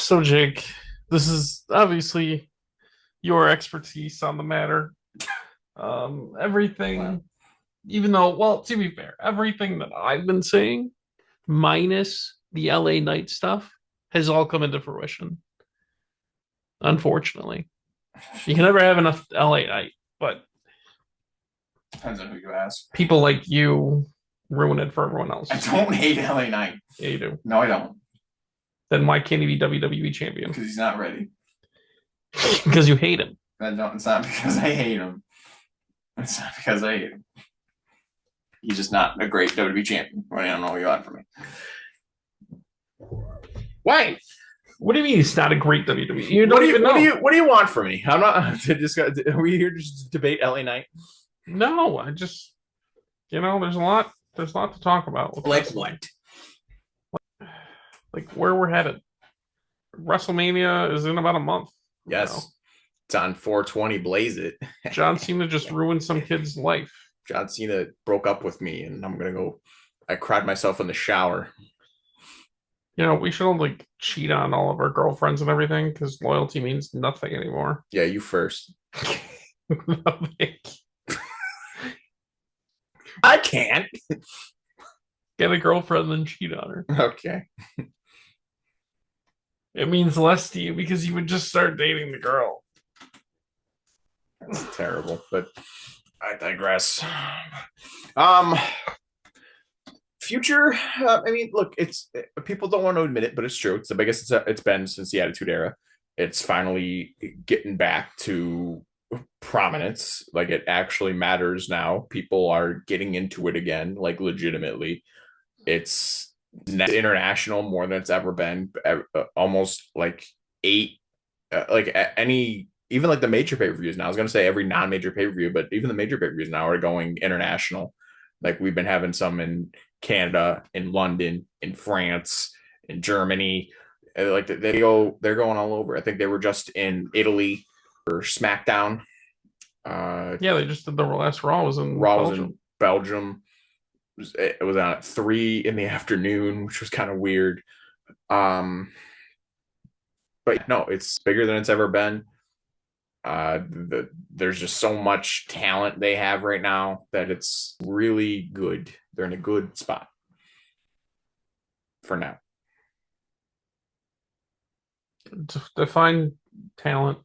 So, Jake, this is obviously your expertise on the matter. Wow. Everything, even though, well, to be fair, everything that I've been saying, minus the LA Knight stuff, has all come into fruition. Unfortunately, you can never have enough LA Knight, but Depends on who you ask. people like you ruin it for everyone else. I don't hate LA Knight. Yeah, you do. No, I don't. Then why can't he be WWE champion? Because he's not ready. Because you hate him. It's not because I hate him. It's not because I hate him. He's just not a great WWE champion. I don't know what you want from me. Why? What do you mean he's not a great WWE? You don't even know. What do you want from me? I'm not just. Are we here to just debate LA Knight? No, I just there's a lot to talk about with Like wrestling. what? Like where we're headed. WrestleMania is in about a month. Yes. It's on 420. Blaze it. John Cena just ruined some kid's life. John Cena broke up with me, and I'm gonna go. I cried myself in the shower. We shouldn't like cheat on all of our girlfriends and everything because loyalty means nothing anymore. Yeah, you first. Nothing. I can't. Get a girlfriend and cheat on her. Okay. It means less to you because you would just start dating the girl. That's terrible, but I digress. Um, Future. I mean, look, it's people don't want to admit it, but it's true. It's the biggest it's been since the Attitude Era. It's finally getting back to prominence. Like it actually matters now. People are getting into it again, like legitimately. It's international more than it's ever been. Almost like eight, like any even like the major pay-per-views now. I was going to say every non-major pay-per-view, but even the major pay-per-views now are going international. Like we've been having some in Canada, in London, in France, in Germany. Like they're going all over. I think they were just in Italy for SmackDown. Yeah, they just did the last Raw was in Raw was Belgium. in Belgium. It was on at 3 in the afternoon, which was kind of weird. Um, but no, it's bigger than it's ever been. There's just so much talent they have right now that it's really good. They're in a good spot for now. Define talent.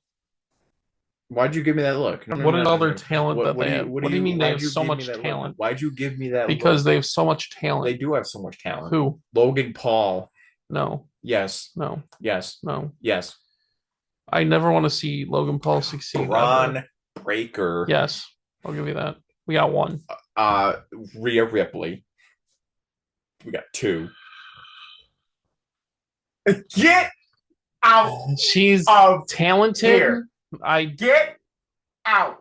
Why'd you give me that look? No, no, What no, is no, all their no. talent that What they do have? you What do you mean they why'd have you so give me much that talent? look? Why'd you give me that Because look? they have so much They talent. do have so much talent. Who? Logan Paul. No, Yes. no, Yes. no. Yes. I never want to see Logan Paul succeed. Braun Ever. Breaker. Yes, I'll give you that. We got one. Rhea Ripley. We got two. Get out She's of talented. here. I Get out.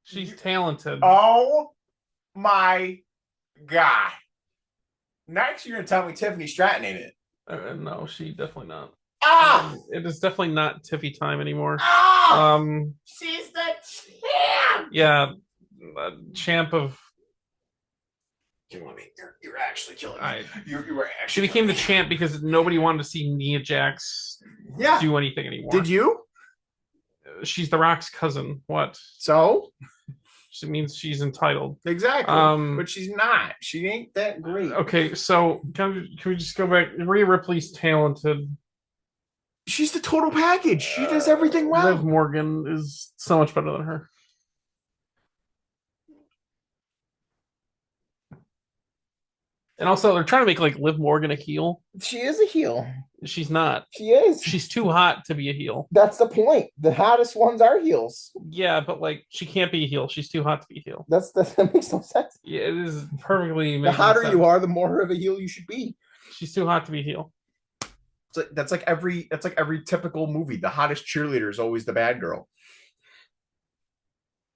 She's talented. Oh my God. Next, you're going to tell me Tiffany Stratton ain't it. No, she definitely not. Ah! It is definitely not Tiffy time anymore. Ah! She's the champ! Yeah, champ of. You're actually killing me. You were actually. She became the champ because nobody wanted to see Nia Jax do anything anymore. Did you? She's The Rock's cousin. What? So? She means she's entitled. Exactly. But she's not. She ain't that great. Okay, so can we just go back? Rhea Ripley's talented. She's the total package. She does everything well. Liv Morgan is so much better than her. And also, they're trying to make like Liv Morgan a heel. She is a heel. She's not. She is. She's too hot to be a heel. That's the point. The hottest ones are heels. Yeah, but like she can't be a heel. She's too hot to be a heel. That makes no sense. Yeah, it is perfectly. The hotter you are, the more of a heel you should be. She's too hot to be a heel. That's like every typical movie. The hottest cheerleader is always the bad girl.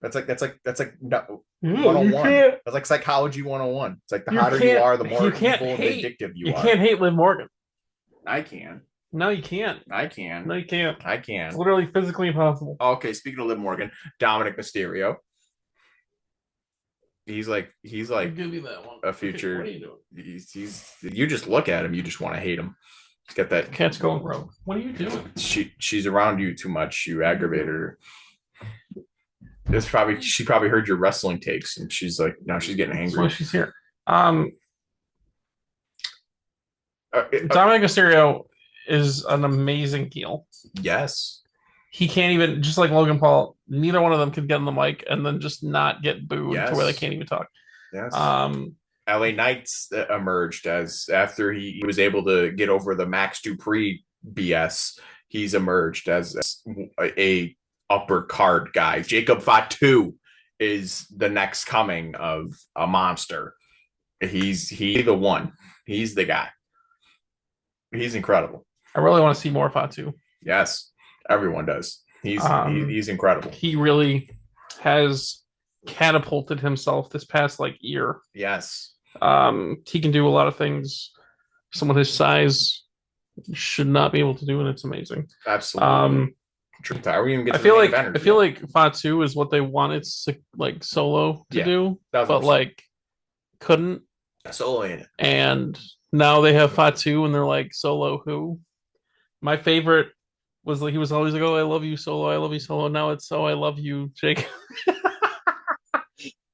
That's like 101. That's like psychology 101. It's like the hotter you are, the more evil and addictive you are. You can't hate Liv Morgan. I can. No, you can't. I can. No, you can't. I can. It's literally physically impossible. Okay, speaking of Liv Morgan, Dominic Mysterio. He's like I'll give you that one. A future. Okay, what are you doing? You just look at him, you just want to hate him. She's got that. Cat's going rogue. What are you doing? She's around you too much. You aggravate her. She probably heard your wrestling takes, and she's like, now she's getting That's why angry. she's here. Uh, Dominic Mysterio is an amazing heel. yes, He can't even, just like Logan Paul, neither one of them can get on the mic and then just not get booed to where they Yes. can't even talk. yes. Um, LA Knights emerged as after he was able to get over the Max Dupree BS. He's emerged as a upper card guy. Jacob Fatu is the next coming of a monster. He's the one. He's the guy. He's incredible. I really want to see more Fatu. Yes, everyone does. He's incredible. He really has catapulted himself this past like year. Yes. He can do a lot of things someone his size should not be able to do, and it's amazing. Absolutely. Are we even get I feel like Fatu is what they wanted like Solo to do, but 1000%. like couldn't. Solo in it. And now they have Fatu, and they're like, Solo who? My favorite was like he was always like, oh, I love you, Solo. I love you, Solo. Now it's so I love you, Jake.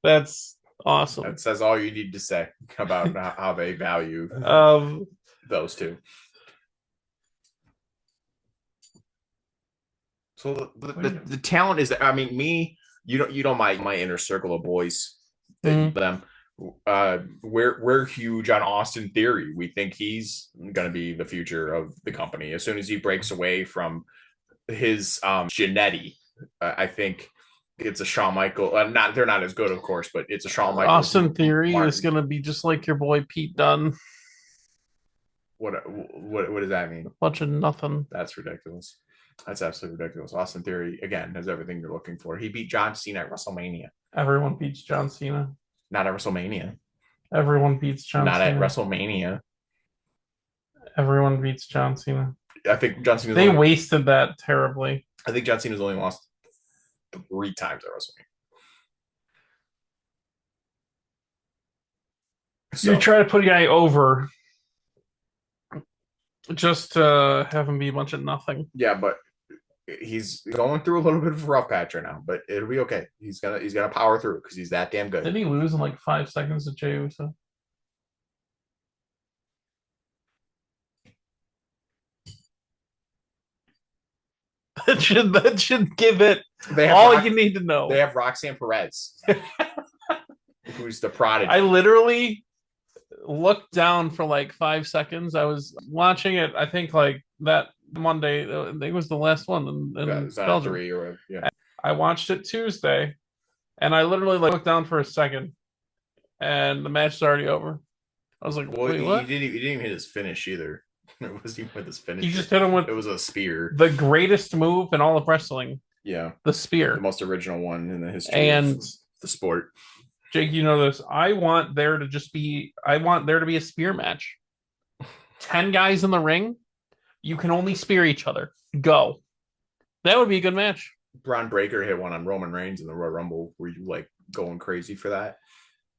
That's awesome. That says all you need to say about how they value those two. So the talent is, I mean, me, you know my inner circle of boys, them. We're huge on Austin Theory. We think he's going to be the future of the company as soon as he breaks away from his Genetti. I think it's a Shawn Michael. They're not as good, of course, but it's a Shawn Michaels. Austin Theory is going to be just like your boy Pete Dunne. What does that mean? A bunch of nothing. That's ridiculous. That's absolutely ridiculous. Austin Theory, again, has everything you're looking for. He beat John Cena at WrestleMania. Everyone beats John Cena. Not at WrestleMania. Everyone beats John Cena. Not at WrestleMania. Everyone beats John Cena. I think John Cena. They wasted that terribly. I think John Cena's only lost 3 times at WrestleMania. So, you try to put a guy over just to have him be a bunch of nothing. Yeah, but he's going through a little bit of a rough patch right now, but it'll be okay. He's gonna power through because he's that damn good. Did he lose in like 5 seconds to Jey Uso? That should give it all you need to know. They have Roxanne Perez, who's the prodigy. I literally looked down for like 5 seconds. I was watching it. I think like that Monday. I think it was the last one in Belgium. I watched it Tuesday, and I literally like looked down for a second, and the match is already over. I was like, "Wait, what?" He didn't even hit his finish either. It wasn't even with his finish. He just hit him with. It was a spear. The greatest move in all of wrestling. Yeah, the spear, the most original one in the history of the sport. Jake, you know this. I want there to be a spear match. 10 guys in the ring. You can only spear each other. Go. That would be a good match. Braun Breaker hit one on Roman Reigns in the Royal Rumble. Were you like going crazy for that?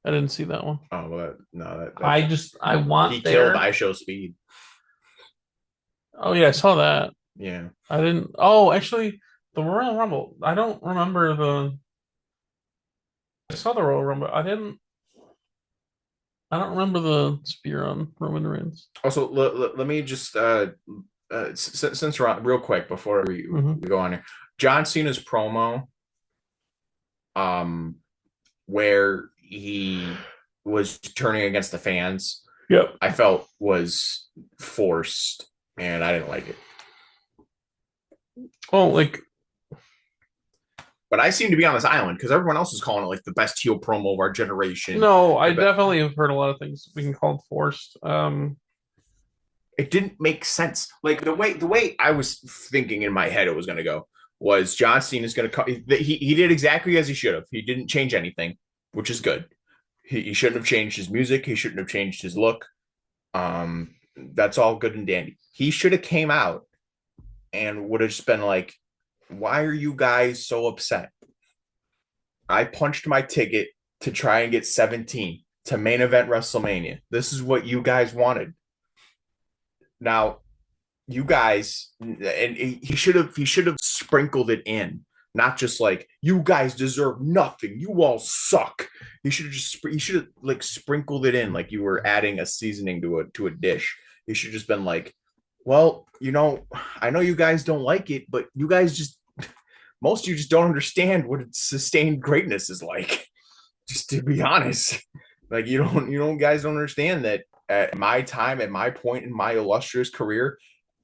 I didn't see that one. Oh well, no. I want. He killed IShowSpeed. Oh yeah, I saw that. Yeah. I didn't. Oh, actually, the Royal Rumble. I don't remember the. I saw the Royal Rumble. I don't remember the spear on Roman Reigns. Also, let me just since we're on, real quick before we go on here, John Cena's promo, where he was turning against the fans. Yep. I felt was forced, and I didn't like it. Well, like. But I seem to be on this island because everyone else is calling it like the best heel promo of our generation. No, I definitely have heard a lot of things being called forced. It didn't make sense. Like the way I was thinking in my head it was going to go was John Cena's going to come. He did exactly as he should have. He didn't change anything, which is good. He shouldn't have changed his music. He shouldn't have changed his look. That's all good and dandy. He should have came out and would have just been like, why are you guys so upset? I punched my ticket to try and get 17 to main event WrestleMania. This is what you guys wanted. Now, you guys, and he should have sprinkled it in, not just like you guys deserve nothing, you all suck. He should have like sprinkled it in like you were adding a seasoning to a dish. He should just been like, well, I know you guys don't like it, but you guys just most of you just don't understand what sustained greatness is like. Just to be honest, like you don't guys don't understand that at my time, at my point in my illustrious career,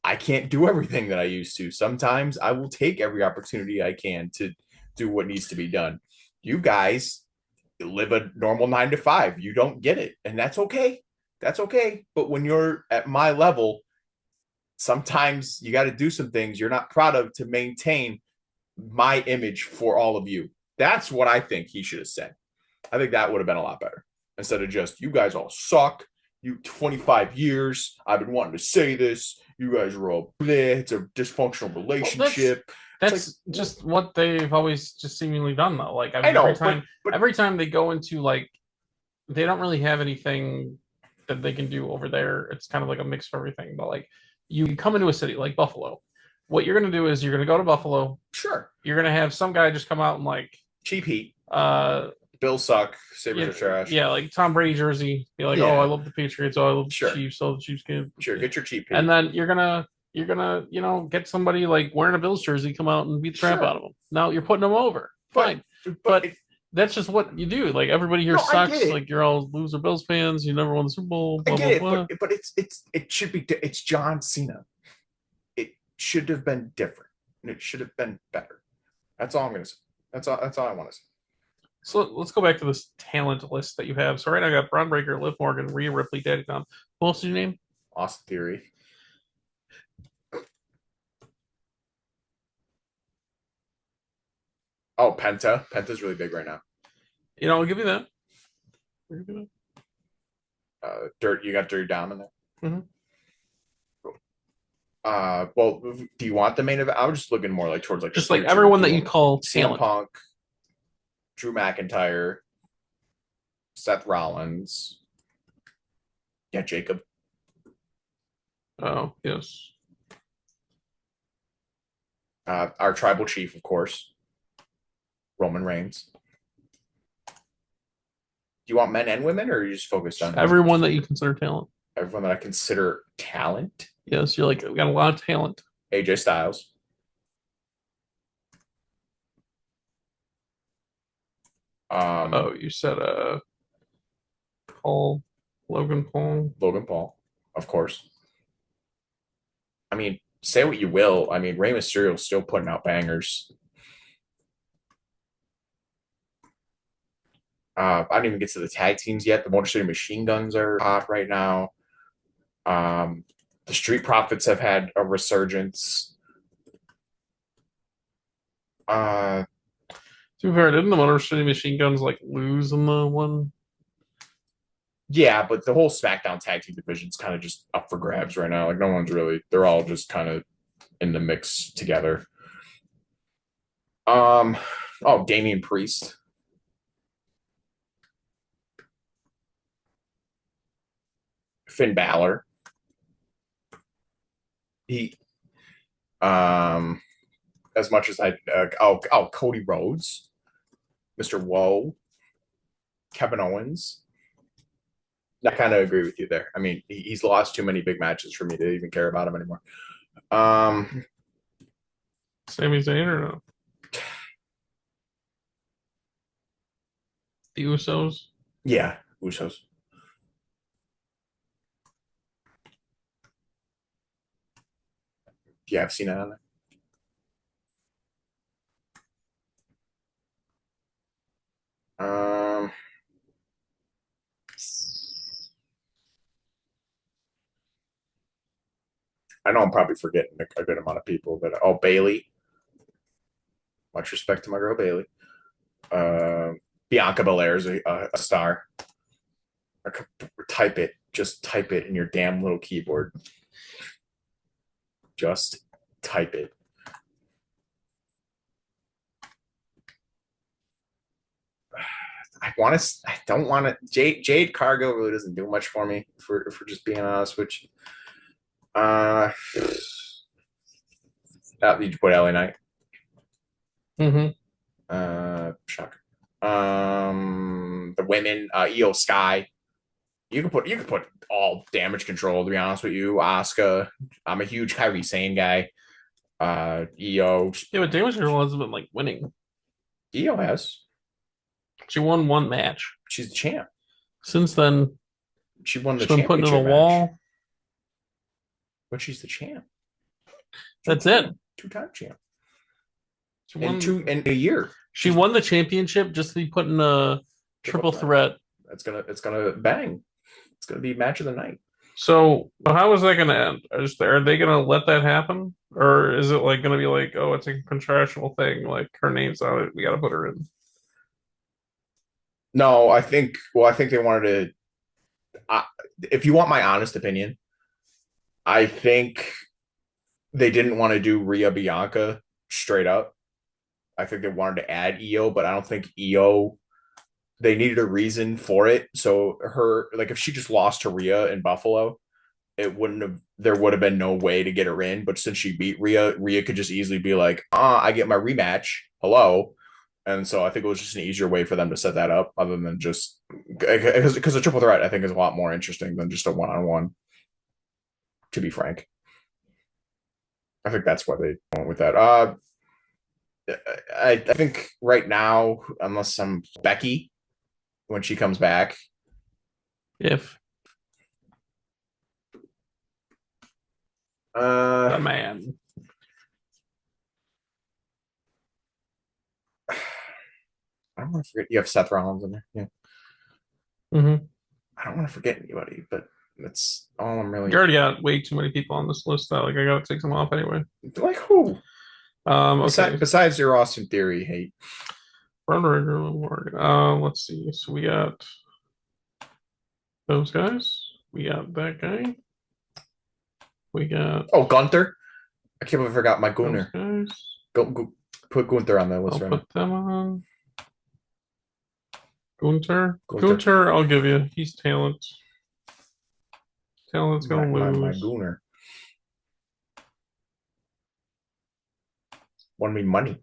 I can't do everything that I used to. Sometimes I will take every opportunity I can to do what needs to be done. You guys live a normal 9 to 5. You don't get it, and that's okay. That's okay. But when you're at my level, sometimes you got to do some things you're not proud of to maintain my image for all of you. That's what I think he should have said. I think that would have been a lot better instead of just, you guys all suck. You 25 years. I've been wanting to say this. You guys are all bleh. It's a dysfunctional relationship. Well, that's just what they've always just seemingly done, though. Like, I know, every time they go into, like, they don't really have anything that they can do over there. It's kind of like a mix of everything. But like, you come into a city like Buffalo, what you're going to do is you're going to go to Buffalo. Sure. You're going to have some guy just come out and like cheap heat. Bills suck. Sabres are trash. Yeah, like Tom Brady jersey. Be like, oh, I love the Patriots. Oh, I love the Chiefs. Oh, the Chiefs game. Sure, get your cheap heat. And then you're gonna get somebody like wearing a Bills jersey come out and beat the crap out of them. Now you're putting them over. Fine, but that's just what you do. Like everybody here sucks. Like you're all loser Bills fans. You never won the Super Bowl. Blah, I get blah, it, blah. But it should be. It's John Cena. It should have been different, and it should have been better. That's all I'm gonna say. That's all I want to say. So let's go back to this talent list that you have. So right now I got Bron Breakker, Liv Morgan, Rhea Ripley, Daddy Tom. Who else did you name? Austin Theory. Oh, Penta. Penta's really big right now. I'll give you that. You got Dirty Dom in there? Mm-hmm. Well, do you want the main event? I was just looking more like towards like just like everyone that you call talent. Punk, Drew McIntyre, Seth Rollins. Yeah, Jacob. Oh, yes. Our tribal chief, of course, Roman Reigns. Do you want men and women, or are you just focused on everyone that you consider talent? Everyone that I consider talent? Yes, you're like, we got a lot of talent. AJ Styles. You said Logan Paul, of course. I mean, say what you will. I mean, Rey Mysterio's still putting out bangers. I didn't even get to the tag teams yet. The Motor City Machine Guns are hot right now. The Street Profits have had a resurgence. To be fair, didn't the Motor City Machine Guns like lose in the one? Yeah, but the whole SmackDown tag team division's kind of just up for grabs right now. Like no one's really. They're all just kind of in the mix together. Damian Priest. Finn Balor. He, as much as Cody Rhodes, Mr. Woe, Kevin Owens. I kind of agree with you there. I mean, he's lost too many big matches for me to even care about him anymore. Sami Zayn or no? The Usos? Yeah, Usos. Yeah, I've seen it on there. I know I'm probably forgetting a good amount of people, but Bayley. Much respect to my girl Bayley. Bianca Belair is a star. Type it. Just type it in your damn little keyboard. Just type it. I don't want to. Jade Cargill really doesn't do much for me, for just being honest with you. Uh, did you put LA Knight? Mm-hmm. Shocker. The women, Io Sky. You could put all damage control. To be honest with you, Asuka. I'm a huge Kairi Sane guy. Io. Yeah, but damage control hasn't been like winning. Io has. She won one match. She's the champ. Since then, she won the she's been put into the wall. But she's the champ. That's it. Two-time champ. She won in a year. She won the championship just to be put in a triple threat. It's gonna bang. It's gonna be match of the night. So how is that gonna end? Are they gonna let that happen, or is it like gonna be like, oh, it's a contractual thing, like her name's on it, we gotta put her in? No, I think they wanted to. If you want my honest opinion, I think they didn't want to do Rhea Bianca straight up. I think they wanted to add Io, but I don't think Io. They needed a reason for it. So if she just lost to Rhea in Buffalo, it wouldn't have. There would have been no way to get her in. But since she beat Rhea could just easily be like, I get my rematch. Hello. And so I think it was just an easier way for them to set that up, other than just because a triple threat I think is a lot more interesting than just a one-on-one. To be frank, I think that's why they went with that. I think right now, unless I'm Becky, when she comes back, if the man. I don't want to forget you have Seth Rollins in there. Yeah. Mm-hmm. I don't want to forget anybody, but that's all I'm really. You already got way too many people on this list that I gotta take some off anyway. Like who? Okay. Besides your Austin Theory hate. Let's see. So we got those guys. We got that guy. We got Gunther. I can't believe I forgot my Gunner. Go put Gunther on that list. I'll put them on. Gunther, I'll give you. He's talent. Talent's gonna lose. My Gunner. Won me money.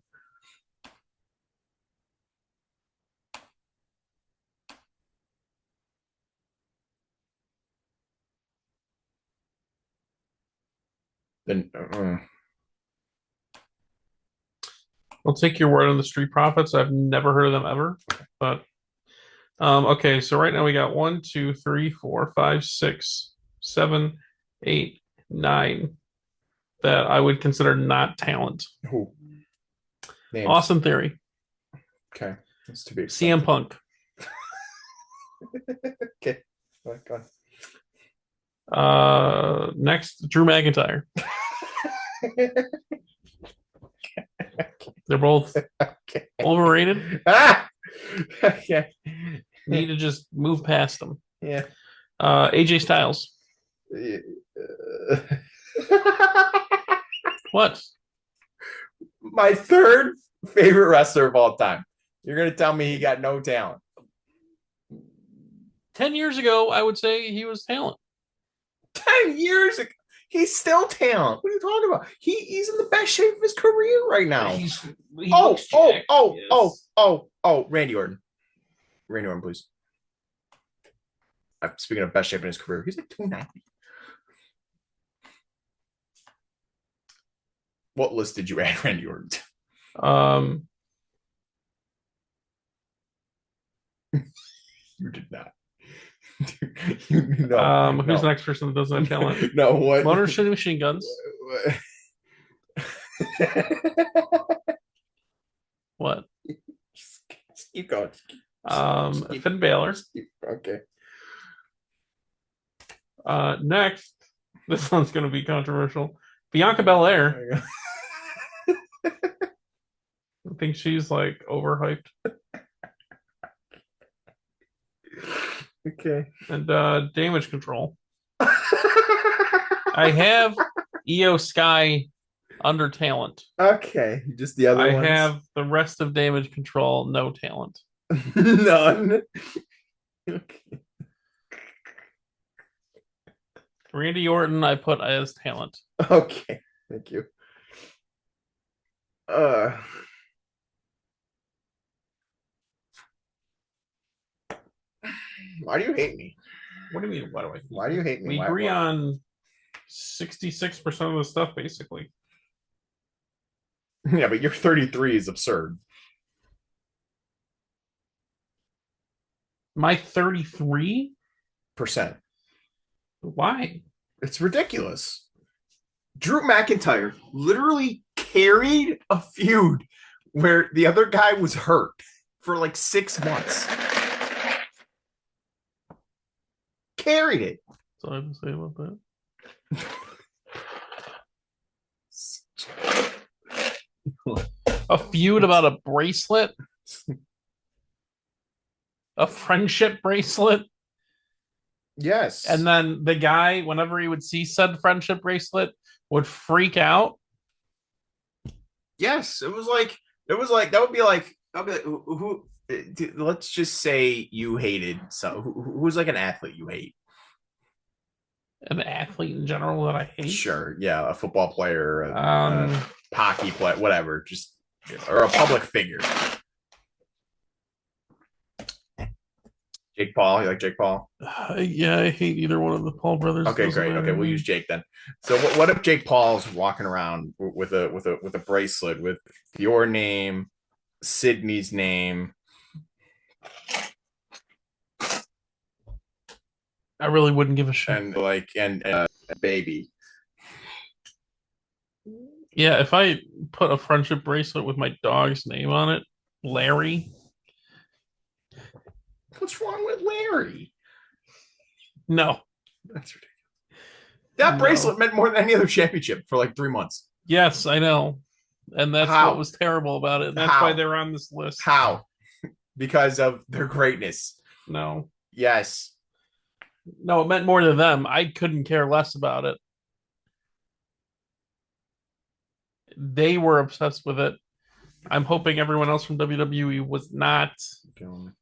Then I'll take your word on the Street Profits. I've never heard of them ever, but okay. So right now we got 1, 2, 3, 4, 5, 6, 7, 8, 9 that I would consider not talent. Who? Names. Austin Theory. Okay, that's to be expected. CM Punk. Okay, go on. Next, Drew McIntyre. They're both overrated. Okay. Need to just move past them. Yeah. AJ Styles. What? My third favorite wrestler of all time. You're going to tell me he got no talent. 10 years ago, I would say he was talent. 10 years ago? He's still talent. What are you talking about? He's in the best shape of his career right now. Randy Orton. Randy Orton, please. Speaking of best shape in his career, he's like 290. What list did you add Randy Orton to? You did not. Who's the next person that doesn't have talent? No, what? Motor City Machine Guns. What? Just keep going. Finn Balor. Okay. Next, this one's going to be controversial. Bianca Belair. I think she's like overhyped. Okay. And damage control. I have Io Sky under talent. Okay. Just the other ones? I have the rest of damage control, no talent. None. Okay. Randy Orton, I put as talent. Okay, thank you. Why do you hate me? What do you mean? Why do you hate me? We agree on 66% of the stuff, basically. Yeah, but your 33 is absurd. My 33%? Why? It's ridiculous. Drew McIntyre literally carried a feud where the other guy was hurt for like 6 months. Carried it. That's all I have to say about that. A feud about a bracelet? A friendship bracelet? Yes. And then the guy, whenever he would see said friendship bracelet, would freak out. Yes, it was like that would be like who let's just say you hated who's like an athlete you hate. An athlete in general that I hate. Sure, yeah, a football player, a hockey player, whatever, just or a public figure. Jake Paul, you like Jake Paul? Yeah, I hate either one of the Paul brothers. Okay, great. Okay, we'll use Jake then. So, what if Jake Paul's walking around with a bracelet with your name, Sydney's name? I really wouldn't give a shit. And a baby. Yeah, if I put a friendship bracelet with my dog's name on it, Larry. What's wrong with Larry? No. That's ridiculous. That bracelet meant more than any other championship for like 3 months. Yes, I know. And that's what was terrible about it. And that's why they're on this list. How? Because of their greatness. No. Yes. No, it meant more to them. I couldn't care less about it. They were obsessed with it. I'm hoping everyone else from WWE was not. They're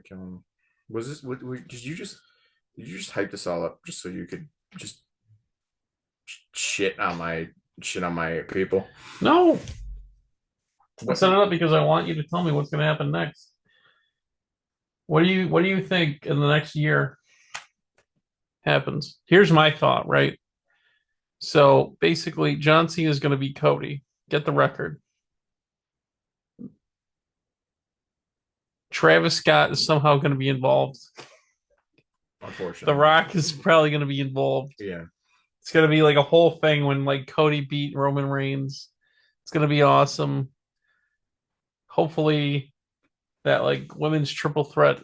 killing me. Was this? Did you just hype this all up just so you could just shit on my people? No. I set it up because I want you to tell me what's going to happen next. What do you think in the next year happens? Here's my thought, right? So basically, John Cena is going to beat Cody. Get the record. Travis Scott is somehow going to be involved. Unfortunately, The Rock is probably going to be involved. Yeah, it's going to be like a whole thing when like Cody beat Roman Reigns. It's going to be awesome. Hopefully, that like women's triple threat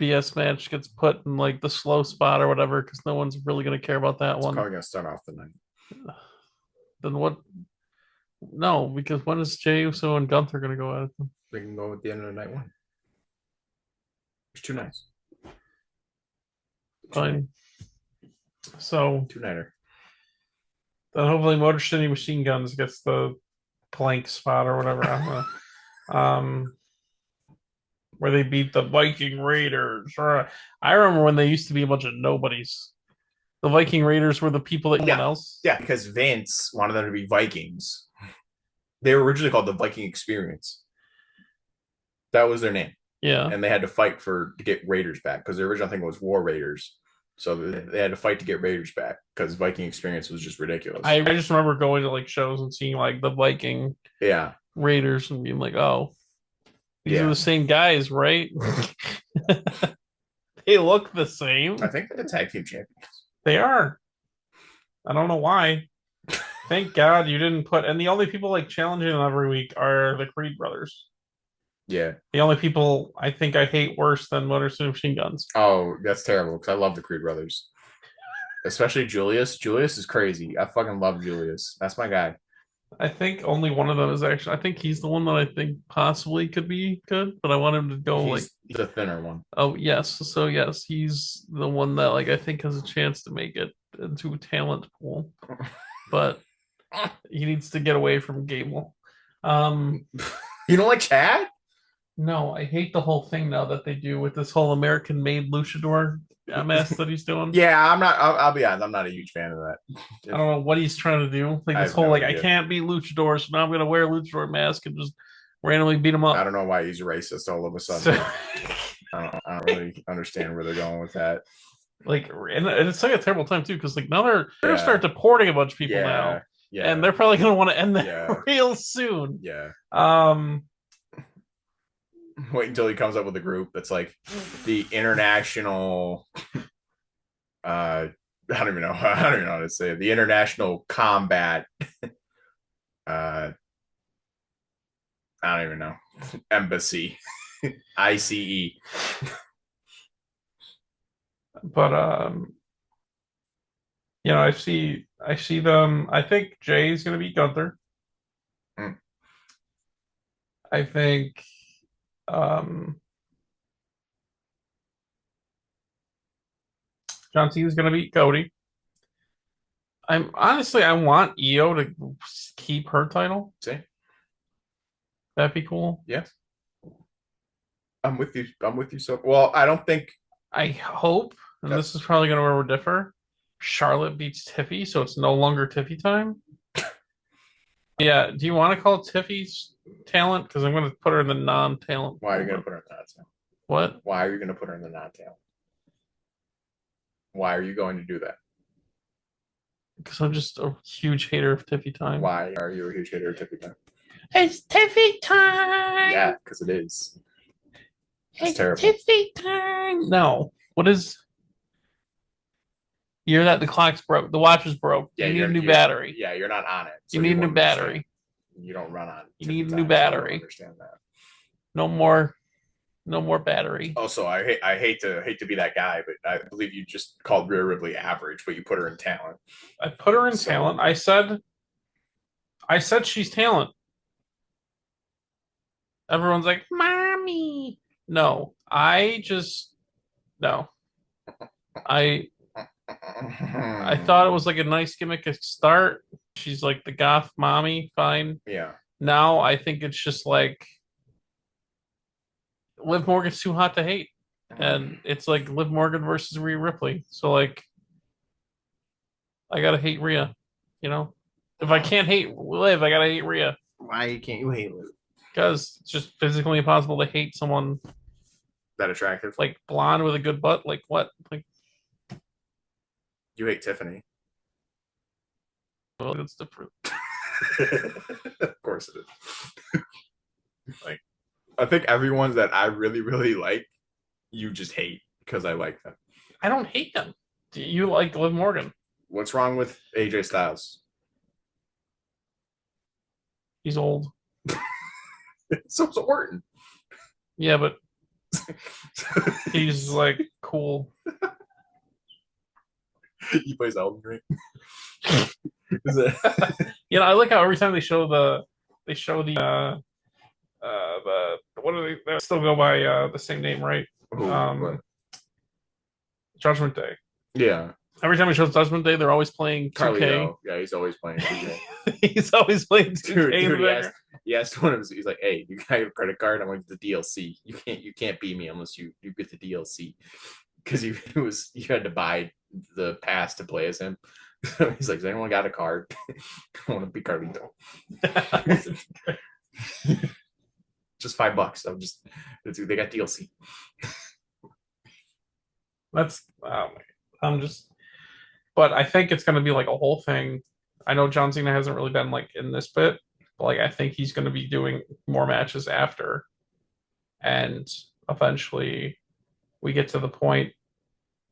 BS match gets put in like the slow spot or whatever because no one's really going to care about that one. Probably going to start off the night. Then what? No, because when is Jey Uso and Gunther going to go at it? They can go at the end of the night one. There's 2 nights. Fine. So 2-nighter. Then hopefully Motor City Machine Guns gets the plank spot or whatever. I don't know. Where they beat the Viking Raiders. Or I remember when they used to be a bunch of nobodies. The Viking Raiders were the people that no one else. Yeah, because Vince wanted them to be Vikings. They were originally called the Viking Experience. That was their name. Yeah. And they had to fight to get Raiders back because the original thing was War Raiders. So they had to fight to get Raiders back because Viking Experience was just ridiculous. I just remember going to like shows and seeing like the Viking Raiders and being like, oh, these are the same guys, right? They look the same. I think they're the tag team champions. They are. I don't know why. Thank God you didn't put. And the only people like challenging them every week are the Creed brothers. Yeah. The only people I think I hate worse than Motor City Machine Guns. Oh, that's terrible because I love the Creed brothers. Especially Julius. Julius is crazy. I fucking love Julius. That's my guy. I think only one of them is actually. I think he's the one that I think possibly could be good, but I want him to go he's the thinner one. Oh yes, so yes, he's the one that like I think has a chance to make it into a talent pool, but he needs to get away from Gable. You don't like Chad? No, I hate the whole thing now that they do with this whole American-made luchador mask that he's doing. Yeah, I'm not. I'll be honest. I'm not a huge fan of that. I don't know what he's trying to do. Like I this have whole no like I idea. can't beat luchadors, so now I'm gonna wear a luchador mask and just randomly beat him up. I don't know why he's racist all of a sudden. I don't really understand where they're going with that. Like, and it's like a terrible time too, because like now they're gonna start deporting a bunch of people now, and they're probably gonna want to end that real soon. Yeah. Um, Wait until he comes up with a group that's like the international. I don't even know. I don't even know how to say it. The International Combat. I don't even know. Embassy. ICE. But I see them. I think Jay's gonna beat Gunther. I think John Cena's gonna beat Cody. I want Io to keep her title. See? That'd be cool. Yes. I'm with you. So well, I don't think I hope, and this is probably gonna where we differ. Charlotte beats Tiffy, so it's no longer Tiffy time. Yeah, do you want to call Tiffy's talent? Because I'm going to put her in the non-talent. Why are you going to put her in the non-talent? What? Why are you going to put her in the non-talent? Why are you going to do that? Because I'm just a huge hater of Tiffy time. Why are you a huge hater of Tiffy time? It's Tiffy time! Yeah, because it is. It's terrible. Tiffy time! No. What is... You hear that? The clock's broke. The watch is broke. Yeah, you need a new battery. Yeah, you're not on it. So you need a new battery. You don't run on. You need a new battery. I understand that. No more battery. Also, I hate to be that guy, but I believe you just called Rhea Ripley average, but you put her in talent. I put her in talent. I said she's talent. Everyone's like, "Mommy." No. No. I thought it was like a nice gimmick to start. She's like the goth mommy, fine. Yeah. Now I think it's just like Liv Morgan's too hot to hate. And it's like Liv Morgan versus Rhea Ripley. So like I gotta hate Rhea, you know? If I can't hate Liv, I gotta hate Rhea. Why can't you hate Liv? Because it's just physically impossible to hate someone that attractive. Like blonde with a good butt. Like what? Like you hate Tiffany. Well, that's different. Of course it is. Like, I think everyone that I really, really like, you just hate because I like them. I don't hate them. Do you like Liv Morgan? What's wrong with AJ Styles? He's old. So's Orton. Yeah, but he's like cool. He plays Elden Ring. You know, I like how every time they show the what do they still go by the same name, right? Judgment Day. Yeah. Every time he shows Judgment Day, they're always playing 2K. Carlito. Yeah, he's always playing 2K. He's always playing 2K. Dude, he asked one of his, he's like, "Hey, you got a credit card? I'm going to the DLC. You can't beat me unless you get the DLC." Because you had to buy the pass to play as him. So he's like, "Has anyone got a card? I want to be Carlito." Just $5. They got DLC. But I think it's going to be like a whole thing. I know John Cena hasn't really been like in this bit, but like I think he's going to be doing more matches after, and eventually we get to the point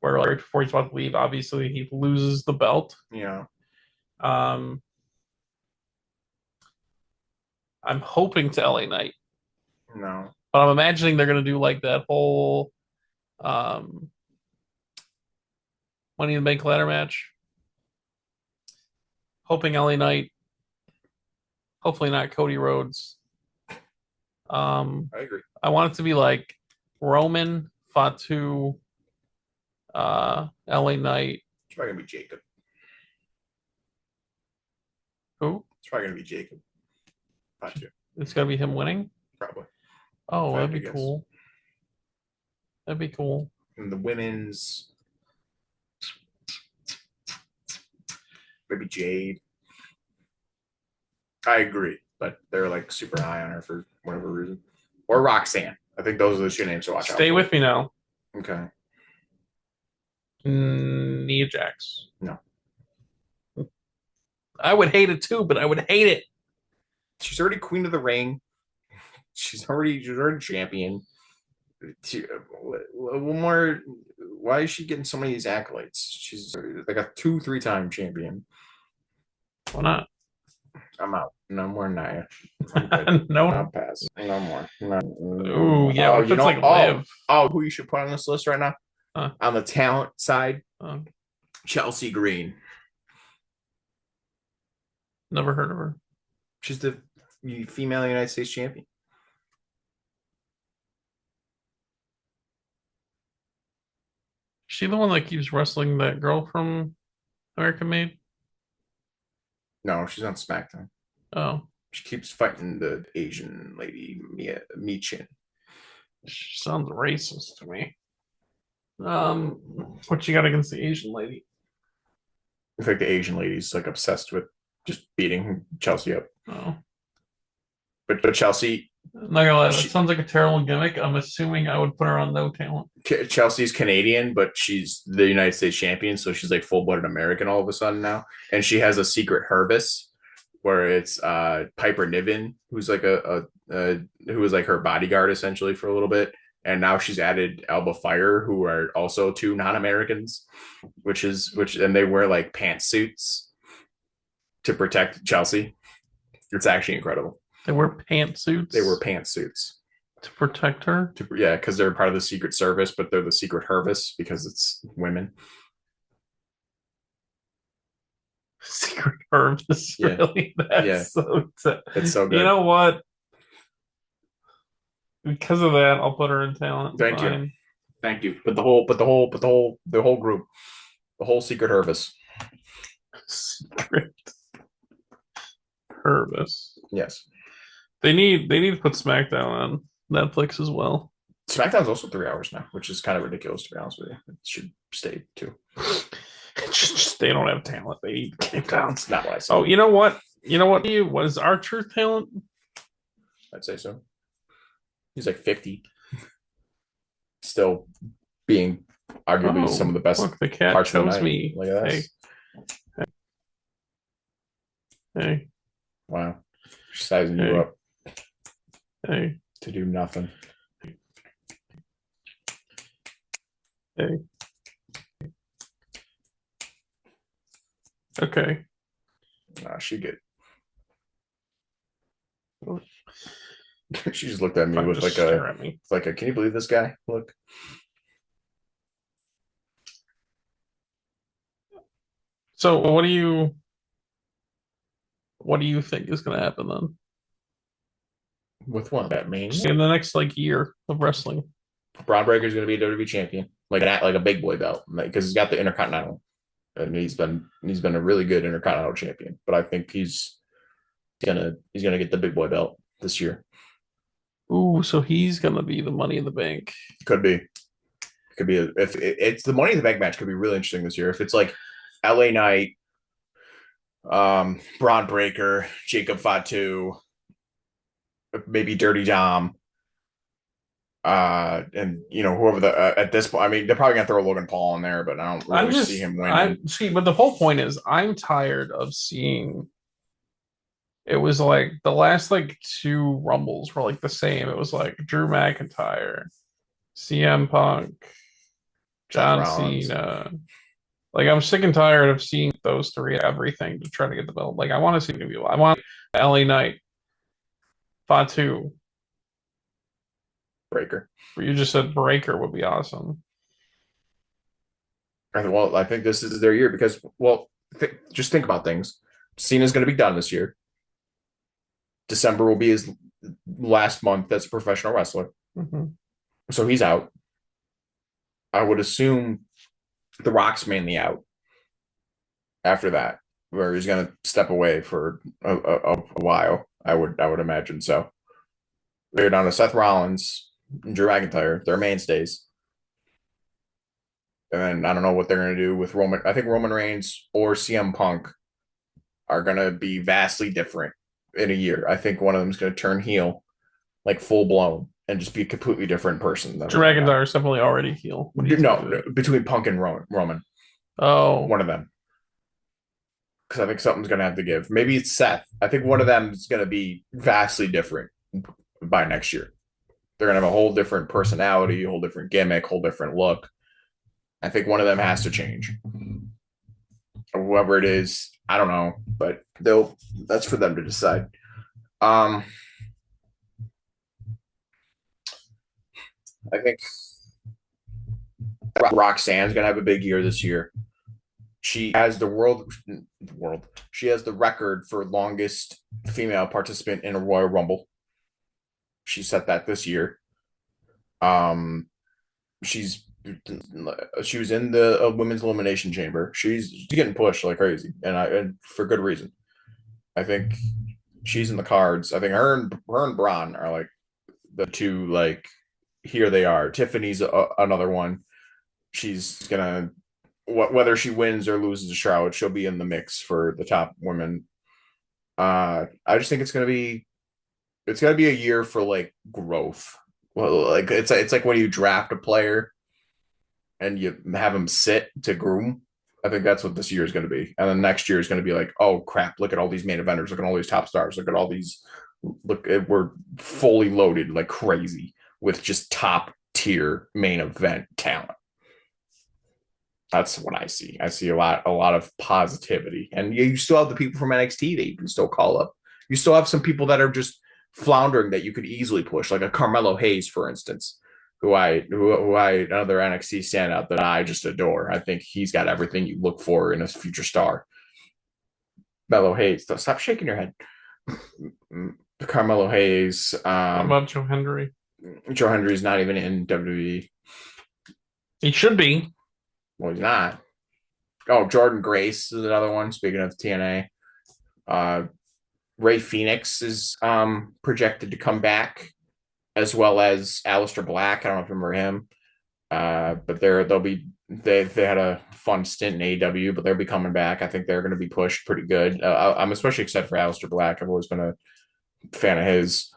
where right before he's about to leave, obviously he loses the belt. Yeah. I'm hoping to LA Knight. No. But I'm imagining they're going to do like that whole Money in the Bank ladder match. Hoping LA Knight. Hopefully not Cody Rhodes. I agree. I want it to be like Roman, Fatu, LA Knight. It's probably gonna be Jacob. Who? It's probably gonna be Jacob. Fatu. It's gonna be him winning. Probably. Oh, that'd be cool. That'd be cool. And the women's, maybe Jade. I agree, but they're like super high on her for whatever reason. Or Roxanne. I think those are the two names to watch out for. Stay with me now. Okay. Nia Jax. No. I would hate it too, but I would hate it. She's already queen of the ring. She's already champion. One more. Why is she getting so many of these accolades? She's like a 2-3-time champion. Why not? I'm out. No more Nia. No, I'll pass. No more. No. Ooh, yeah. Oh, you know, like Liv. Who you should put on this list right now? On the talent side, Chelsea Green. Never heard of her. She's the female United States champion. She the one that keeps wrestling that girl from American Made? No, she's on SmackDown. Oh. She keeps fighting the Asian lady, Michin. She sounds racist to me. What you got against the Asian lady? I think the Asian lady's like obsessed with just beating Chelsea up. Oh. But Chelsea. I'm not gonna lie, that sounds like a terrible gimmick. I'm assuming I would put her on no talent. Chelsea's Canadian, but she's the United States champion, so she's like full-blooded American all of a sudden now. And she has a secret Herbis where it's Piper Niven, who's like who was like her bodyguard essentially for a little bit. And now she's added Alba Fire, who are also two non-Americans, and they wear like pantsuits to protect Chelsea. It's actually incredible. They wear pantsuits? They wear pantsuits. To protect her? Yeah, because they're part of the Secret Service, but they're the Secret Herbis because it's women. Secret Herbis? Yeah. Really? That's so it's so good. You know what? Because of that, I'll put her in talent. Thank you. But the whole group, the whole Secret Herbis. Secret Herbis. Yes. They need to put SmackDown on Netflix as well. SmackDown's also 3 hours now, which is kind of ridiculous to be honest with you. It should stay too. Just they don't have talent. They need Cape Town. It's not what I said. Oh, you know what? What is R-Truth talent? I'd say so. He's like 50. Still being arguably some of the best. Look, the cat parts shows me. Look at this. Hey. Wow. Sizing you up. Hey. To do nothing. Hey. Okay. Nah, she good. She just looked at me with like a can you believe this guy? Look. So what do you think is gonna happen then? With what? That means in the next year of wrestling. Bron Breakker's gonna be a WWE champion. Like a big boy belt. Because he's got the Intercontinental. And he's been a really good Intercontinental champion. But I think he's gonna get the big boy belt this year. Ooh, so he's gonna be the Money in the Bank. Could be. If it's the Money in the Bank match, could be really interesting this year. If it's like LA Knight, Bron Breakker, Jacob Fatu, maybe Dirty Dom, and whoever at this point. I mean, they're probably gonna throw Logan Paul in there, but I don't really see him winning. But the whole point is, I'm tired of seeing. It was like the last two Rumbles were the same. It was like Drew McIntyre, CM Punk, John Cena. I'm sick and tired of seeing those three everything to try to get the belt. I want to see new people. I want LA Knight, Fatu, Breakker. But you just said Breakker would be awesome. Well, I think this is their year because, just think about things. Cena's going to be done this year. December will be his last month as a professional wrestler. Mm-hmm. So he's out. I would assume The Rock's mainly out after that, where he's going to step away for a while. I would imagine so. They're down to Seth Rollins and Drew McIntyre. They're mainstays. And then I don't know what they're going to do with Roman. I think Roman Reigns or CM Punk are going to be vastly different in a year. I think one of them is going to turn heel, like full blown, and just be a completely different person. Drew McIntyre is definitely already heel. No, between Punk and Roman. Oh. One of them. Because I think something's going to have to give. Maybe it's Seth. I think one of them is going to be vastly different by next year. They're going to have a whole different personality, a whole different gimmick, whole different look. I think one of them has to change. Whoever it is, I don't know, but that's for them to decide. I think Roxanne's gonna have a big year this year. She has she has the record for longest female participant in a Royal Rumble. She set that this year. She was in the women's elimination chamber. She's getting pushed like crazy, and for good reason. I think she's in the cards. I think her and Braun are like the two. Like here they are. Tiffany's another one. She's gonna whether she wins or loses the Shroud, she'll be in the mix for the top women. I just think it's gonna be a year for like growth. Well, like it's like when you draft a player and you have them sit to groom. I think that's what this year is going to be. And then next year is going to be like, oh crap, look at all these main eventers, look at all these top stars, look at all these, we're fully loaded like crazy with just top tier main event talent. That's what I see. I see a lot of positivity. And you still have the people from NXT that you can still call up. You still have some people that are just floundering that you could easily push, like a Carmelo Hayes, for instance. Who I another NXT standout that I just adore. I think he's got everything you look for in a future star. Carmelo Hayes. Stop shaking your head. Carmelo Hayes. What about Joe Hendry? Joe Hendry's not even in WWE. He should be. Well, he's not. Oh, Jordan Grace is another one. Speaking of TNA. Ray Phoenix is projected to come back, as well as Aleister Black. I don't know if you remember him. But they had a fun stint in AEW, but they'll be coming back. I think they're going to be pushed pretty good. I'm especially excited for Aleister Black. I've always been a fan of his.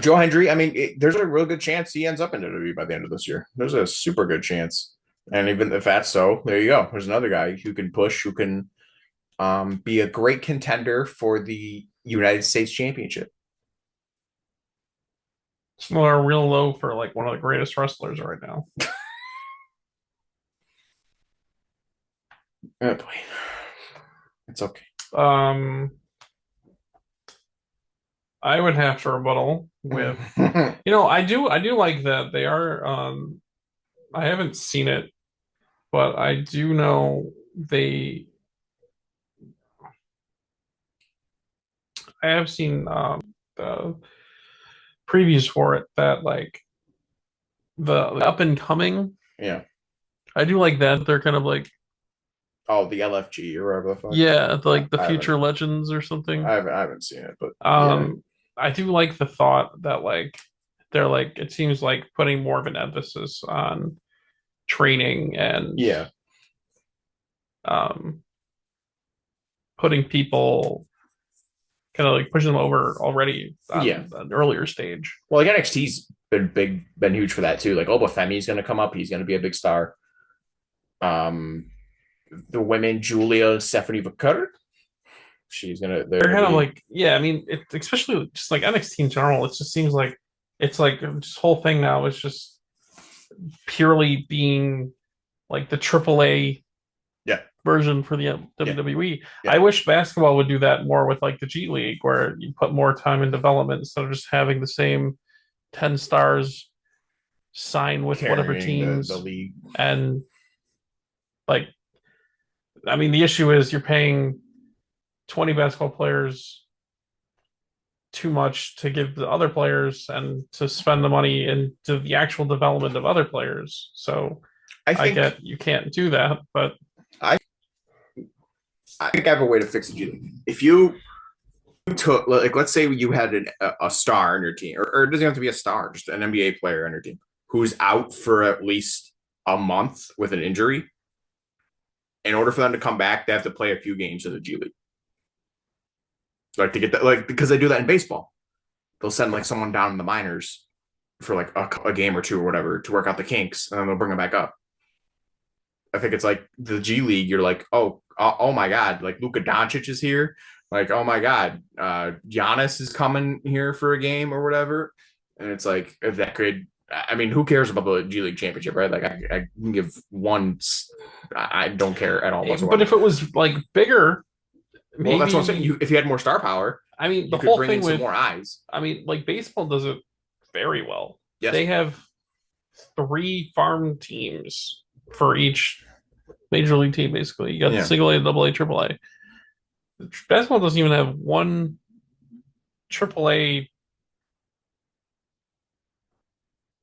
Joe Hendry, I mean, there's a real good chance he ends up in WWE by the end of this year. There's a super good chance. And even if that's so, there you go. There's another guy who can push, who can be a great contender for the United States Championship. It's a real low for like one of the greatest wrestlers right now. Oh boy. It's okay. I would have to rebuttal with I do like that they are I haven't seen it, but I do know I have seen the previews for it that like the up and coming. Yeah. I do like that. They're kind of like the LFG or whatever the fuck. Yeah, like the Future Legends or something. I haven't seen it, but I do like the thought that like they're like it seems like putting more of an emphasis on training and putting people kind of like pushing them over already on an earlier stage. Well, like NXT's been huge for that too. Like Obafemi's going to come up; he's going to be a big star. The women, Julia and Stephanie Vaquer, they're kind of like I mean, especially just like NXT in general. It just seems like it's like this whole thing now is just purely being like the AAA version for the WWE. Yeah. I wish basketball would do that more with like the G League, where you put more time in development instead of just having the same 10 stars sign with whatever teams the league. And like, I mean, the issue is you're paying 20 basketball players too much to give the other players and to spend the money into the actual development of other players. So I get you can't do that, but I think I have a way to fix it. If you took, like, let's say you had a star on your team, or it doesn't have to be a star, just an NBA player on your team who's out for at least a month with an injury. In order for them to come back, they have to play a few games in the G League. Like to get that, like because they do that in baseball. They'll send like someone down in the minors for like a game or two or whatever to work out the kinks, and then they'll bring them back up. I think it's like the G League. You're like, oh my God, like Luka Doncic is here. Like, oh my God, Giannis is coming here for a game or whatever. And it's like, if that could, I mean, who cares about the G League championship, right? Like, I can give one, I don't care at all whatsoever. But if it was like bigger, maybe, well, that's what I'm saying. If you had more star power, I mean, the whole thing with more eyes. I mean, like baseball does it very well. Yes. They have 3 farm teams for each major league team, basically. You got the single A, double A, triple A. Basketball doesn't even have one triple A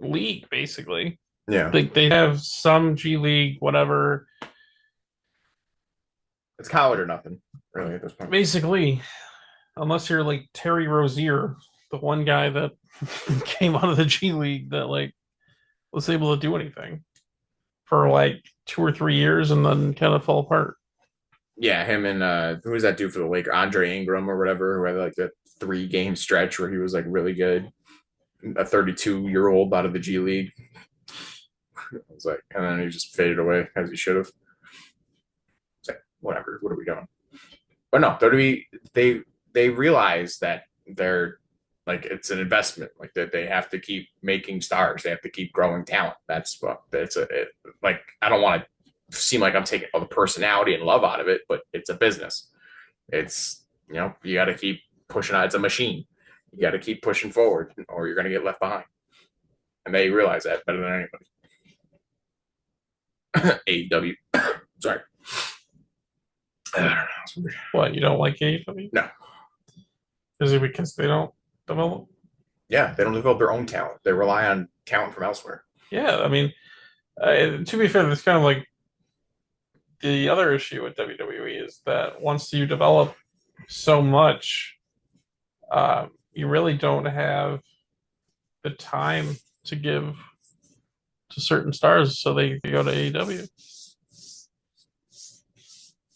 league, basically. Yeah. They have some G League, whatever. It's college or nothing, really, at this point. Basically, unless you're like Terry Rozier, the one guy that came out of the G League that like was able to do anything for like 2 or 3 years and then kind of fell apart. Yeah, him and who was that dude for the Lakers? Andre Ingram or whatever, who had like that 3-game stretch where he was like really good. A 32-year-old out of the G League. I was like, and then he just faded away as he should have. It's like, whatever, what are we doing? But no, WWE, they realize that they're like it's an investment, like that they have to keep making stars, they have to keep growing talent. That's what it's like. I don't want to seem like I'm taking all the personality and love out of it, but it's a business. It's, you know, you got to keep pushing on. It's a machine. You got to keep pushing forward, or you're going to get left behind. And they realize that better than anybody. AEW. Sorry. What, you don't like AEW? No. Is it because they don't develop? Yeah, they don't develop their own talent. They rely on talent from elsewhere. Yeah, I mean, to be fair, it's kind of like the other issue with WWE is that once you develop so much, you really don't have the time to give to certain stars, so they go to AEW.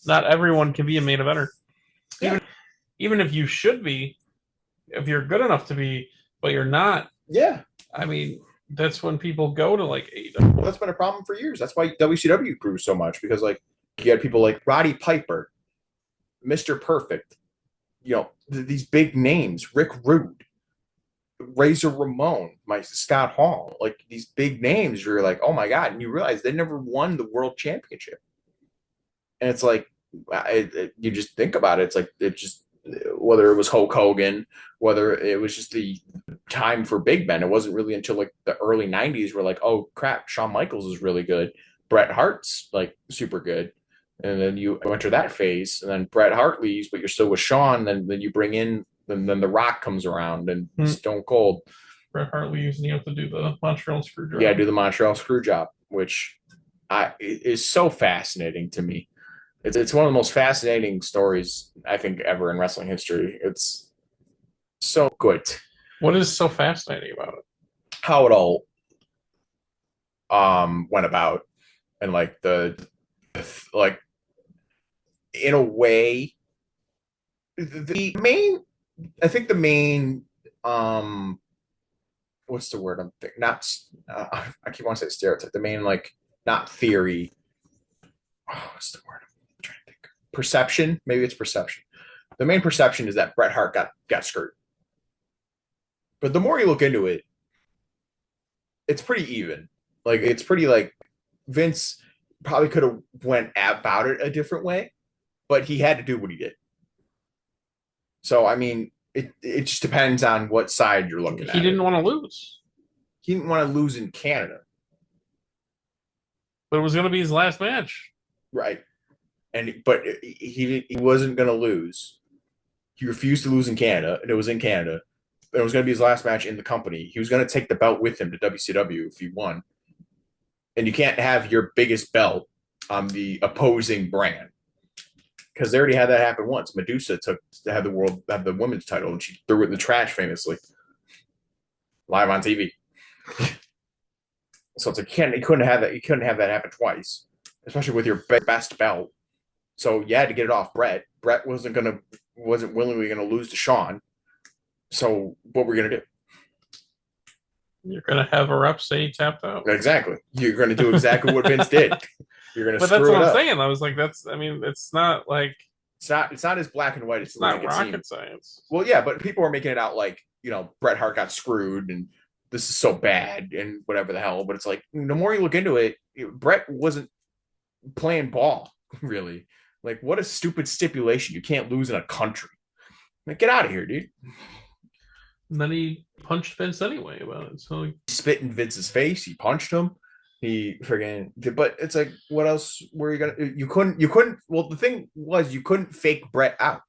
Not everyone can be a main eventer. Yeah. Even if you should be, if you're good enough to be, but you're not. Yeah. I mean, that's when people go to like AEW. Well, that's been a problem for years. That's why WCW grew so much, because like you had people like Roddy Piper, Mr. Perfect, you know, these big names, Rick Rude, Razor Ramon, Scott Hall, like these big names. You're like, oh my God. And you realize they never won the world championship. And it's like, you just think about it. It's like, it just, whether it was Hulk Hogan, whether it was just the time for Big Ben, it wasn't really until like the early 90s where like, oh crap, Shawn Michaels is really good. Bret Hart's like super good. And then you enter that phase, and then Bret Hart leaves, but you're still with Shawn. Then you bring in, then The Rock comes around and Stone Cold. Bret Hart leaves, and you have to do the Montreal screw job. Yeah, do the Montreal screw job, which is so fascinating to me. It's one of the most fascinating stories I think ever in wrestling history. It's so good. What is so fascinating about it? How it all went about, and like like in a way, the main, I think the main, what's the word I'm thinking? Not, I keep wanting to say stereotype. The main, like, not theory. Oh, what's the word I'm trying to think? Perception. Maybe it's perception. The main perception is that Bret Hart got screwed. But the more you look into it, it's pretty even. Like, it's pretty like Vince probably could have went about it a different way, but he had to do what he did. So, I mean, it just depends on what side you're looking at. He didn't want to lose. He didn't want to lose in Canada. But it was going to be his last match. Right. But he wasn't going to lose. He refused to lose in Canada, and it was in Canada. It was going to be his last match in the company. He was going to take the belt with him to WCW if he won. And you can't have your biggest belt on the opposing brand. because they already had that happen once. Medusa had the women's title, and she threw it in the trash famously, live on TV. So it's like you couldn't have that happen twice, especially with your best belt. So you had to get it off Brett. Brett wasn't willingly gonna lose to Shawn. So what were we gonna do? You're gonna have a rep say he tapped out. Exactly. You're gonna do exactly what Vince did. You're gonna. But that's what I'm saying. I was like, it's not like it's not as black and white. It's not rocket science. Well, yeah, but people are making it out like Bret Hart got screwed and this is so bad and whatever the hell. But it's like the more you look into it, Bret wasn't playing ball really. Like, what a stupid stipulation! You can't lose in a country. Like, get out of here, dude. And then he punched Vince anyway about it. So he spit in Vince's face. He punched him. He friggin'. But it's like, what else were you gonna? You couldn't. Well, the thing was, you couldn't fake Bret out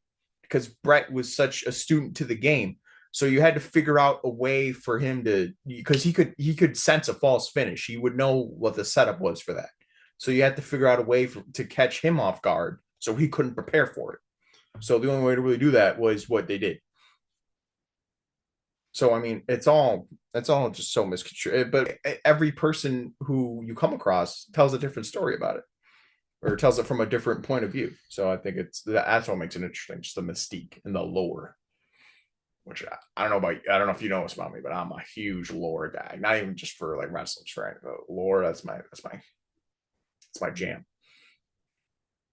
because Bret was such a student to the game. So you had to figure out a way for him to, because he could sense a false finish. He would know what the setup was for that. So you had to figure out a way to catch him off guard, so he couldn't prepare for it. So the only way to really do that was what they did. So I mean, it's all just so misconstrued. But every person who you come across tells a different story about it, or tells it from a different point of view. So I think that's what makes it interesting, just the mystique and the lore. Which I don't know if you know this about me, but I'm a huge lore guy. Not even just for like wrestling, right? But lore, that's my jam.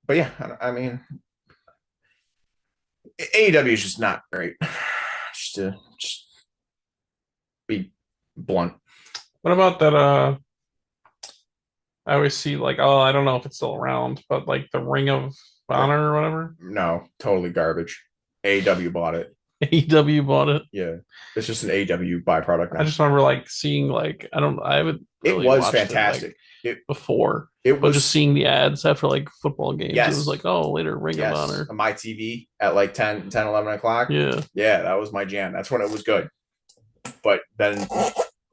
But yeah, I mean, AEW is just not great. Just be blunt. What about that? I always see like, I don't know if it's still around, but like the Ring of Honor or whatever. No, totally garbage. AEW bought it. AEW bought it. Yeah, it's just an AEW byproduct now. I just remember like seeing like I haven't. Really, it was fantastic. Before it was just seeing the ads after like football games. Yes. It was like, later Ring of Honor on my TV at like 10, 11 o'clock. Yeah, that was my jam. That's when it was good. But then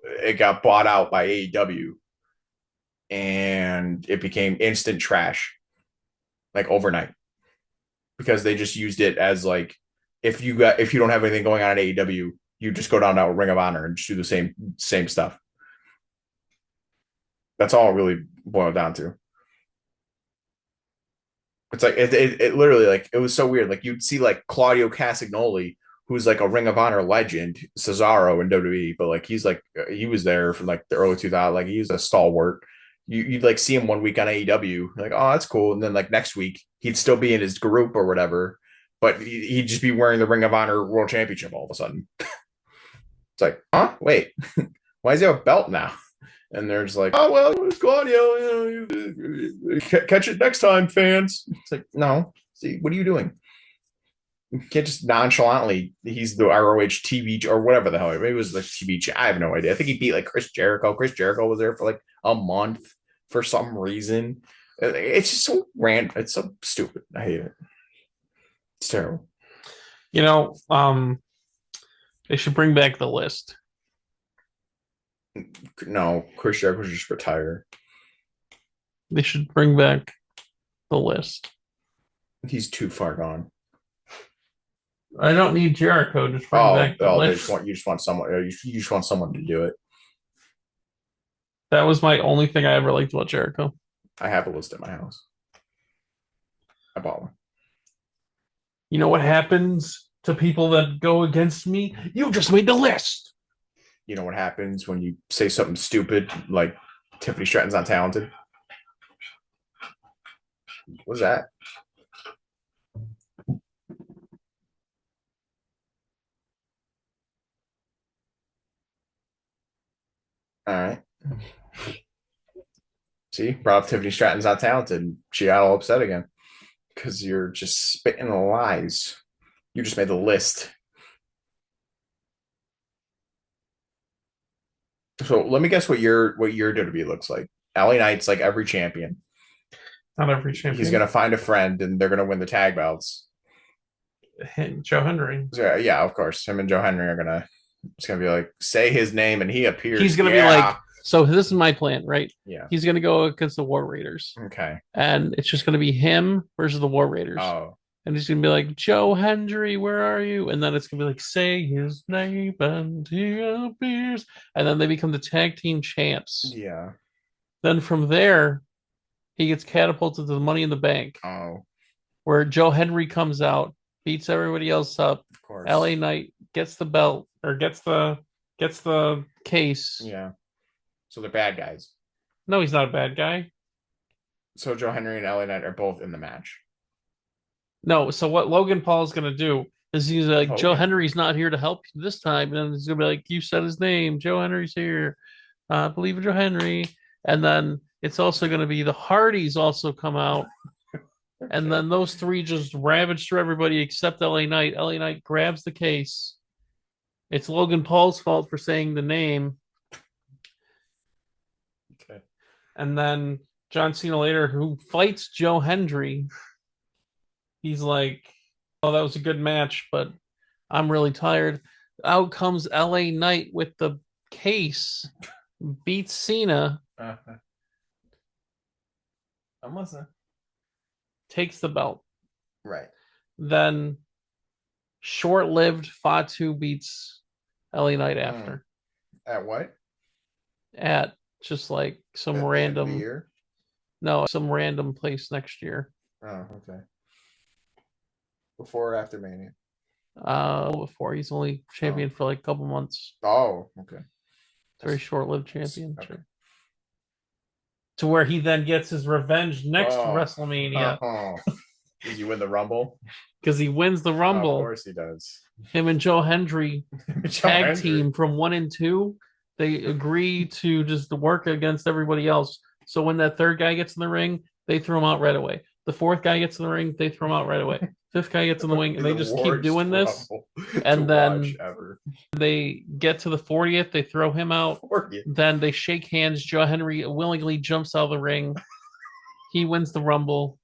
it got bought out by AEW, and it became instant trash, like overnight, because they just used it as like, if you don't have anything going on at AEW, you just go down to Ring of Honor and just do the same stuff. That's all it really boiled down to. It's like it literally, like, it was so weird. Like, you'd see like Claudio Castagnoli, who's like a Ring of Honor legend, Cesaro in WWE, but like he was there from like the early 2000s. Like, he's a stalwart. You'd like see him one week on AEW, like, oh, that's cool, and then like next week he'd still be in his group or whatever, but he'd just be wearing the Ring of Honor World Championship all of a sudden. It's like, huh? Wait, why does he have a belt now? And they're just like, oh, well, it's Claudio. Catch it next time, fans. It's like, no. See, what are you doing? You can't just nonchalantly, he's the ROH TV or whatever the hell. Maybe it was like TV. I have no idea. I think he beat like Chris Jericho. Chris Jericho was there for like a month for some reason. It's just so random. It's so stupid. I hate it. It's terrible. They should bring back the list. No, Chris Jericho should just retire. They should bring back the list. He's too far gone. I don't need Jericho. Just bring back the list. You just want someone to do it. That was my only thing I ever liked about Jericho. I have a list at my house. I bought one. You know what happens to people that go against me? You just made the list. You know what happens when you say something stupid like Tiffany Stratton's not talented? What's that? All right. See, brought up Tiffany Stratton's not talented. She got all upset again because you're just spitting lies. You just made the list. So let me guess what your WWE looks like. LA Knight's like every champion. Not every champion. He's gonna find a friend, and they're gonna win the tag belts. Joe Henry. Yeah, of course. Him and Joe Henry are gonna. It's gonna be like, say his name, and he appears. He's gonna be like, So this is my plan, right? Yeah. He's gonna go against the War Raiders. Okay. And it's just gonna be him versus the War Raiders. Oh. And he's gonna be like, Joe Hendry, where are you? And then it's gonna be like, say his name and he appears. And then they become the tag team champs. Yeah. Then from there, he gets catapulted to the Money in the Bank. Oh. Where Joe Hendry comes out, beats everybody else up. Of course. LA Knight gets the belt or gets the case. Yeah. So they're bad guys. No, he's not a bad guy. So Joe Hendry and LA Knight are both in the match. No, so what Logan Paul is gonna do is he's like, Joe Henry's not here to help you this time, and he's gonna be like, you said his name, Joe Henry's here. I believe in Joe Henry. And then it's also gonna be the Hardys also come out. And then those three just ravage through everybody except LA Knight. LA Knight grabs the case. It's Logan Paul's fault for saying the name. Okay. And then John Cena later, who fights Joe Hendry, he's like, oh, that was a good match, but I'm really tired. Out comes LA Knight with the case, beats Cena. I'm listening. Takes the belt. Right. Then short-lived Fatu beats LA Knight after. At what? At just like some random year? No, some random place next year. Oh, okay. Before or after Mania? Before. He's only champion for like a couple months. Oh, okay. Very short-lived championship. Okay. To where he then gets his revenge next WrestleMania. Does he win the Rumble? Because he wins the Rumble. Of course he does. Him and Joe Hendry tag team from 1 and 2. They agree to just work against everybody else. So when that third guy gets in the ring, they throw him out right away. The fourth guy gets in the ring, they throw him out right away. Fifth guy gets in the ring, and they just keep doing this. And then they get to the 40th, they throw him out. 40th. Then they shake hands. Joe Hendry willingly jumps out of the ring. He wins the Rumble.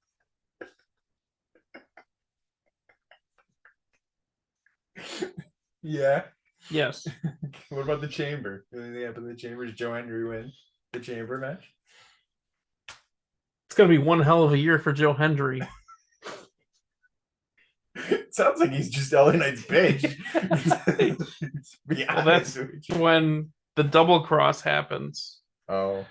Yeah. Yes. What about the Chamber? Anything happen in the Chamber? Does Joe Hendry win the Chamber match? It's going to be one hell of a year for Joe Hendry. Sounds like he's just LA Knight's bitch. Well, that's when the double cross happens. Oh.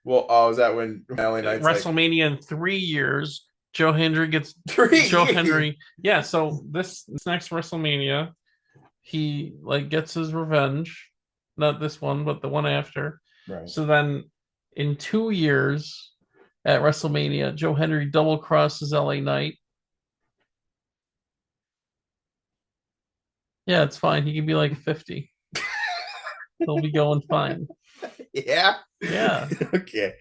Well, is that when LA Knight's WrestleMania in 3 years? Joe Hendry gets Joe Hendry. Yeah, so this next WrestleMania, he gets his revenge. Not this one, but the one after. Right. So then in 2 years at WrestleMania, Joe Hendry double crosses LA Knight. Yeah, it's fine. He can be like 50. He'll be going fine. Yeah. Yeah. Okay.